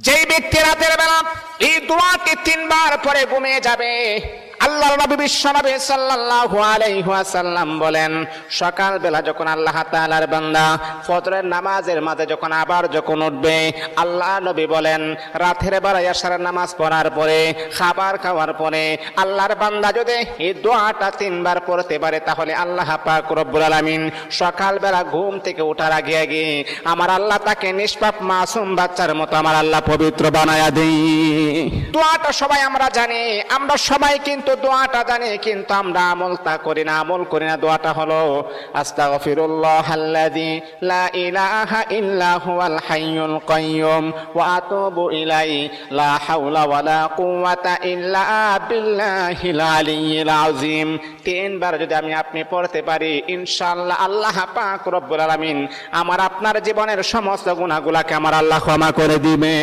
যেই ব্যক্তি রাতের বেলা এই দোয়াটি 3 বার পরে ঘুমিয়ে যাবে, আল্লাহর নবী বিশ্বনবী সাল্লাল্লাহু আলাইহি ওয়াসাল্লাম বলেন, সকাল বেলা যখন আল্লাহ তাআলার বান্দা ফজরের নামাজের মাঝে যখন উঠবে, আল্লাহ নবী বলেন রাতের বেলা এশারের নামাজ পড়ার পরে, খাবার খাওয়ার পরে আল্লাহর বান্দা যদি এই দোয়াটা 3 বার পড়তে পারে, তাহলে আল্লাহ পাক রব্বুল আলামিন সকাল বেলা ঘুম থেকে ওঠার আগে আগে আমার আল্লাহ তাকে নিষ্পাপ মাসুম বাচ্চার মতো আমার আল্লাহ পবিত্র বানায়া দেই। দোয়াটা সবাই আমরা জানি, আমরা সবাই কিন্তু দোয়াটা জানি, কিন্তু আমরা আমল করি না। দোয়াটা হলো আস্তাগফিরুল্লাহাল্লাযী লা ইলাহা ইল্লা হুয়াল হাইয়ুল কাইয়্যুম ওয়া আতুবু ইলাইহি লা হাওলা ওয়ালা কুওয়াতা ইল্লা বিল্লাহিল আলিয়্যিল আযীম। 3 বার যদি আপনি পড়তে পারি, ইনশাআল্লাহ আল্লাহ পাক রব্বুল আলামিন আমার আপনার জীবনের সমস্ত গুনাহগুলোকে আমার আল্লাহ ক্ষমা করে দিবে।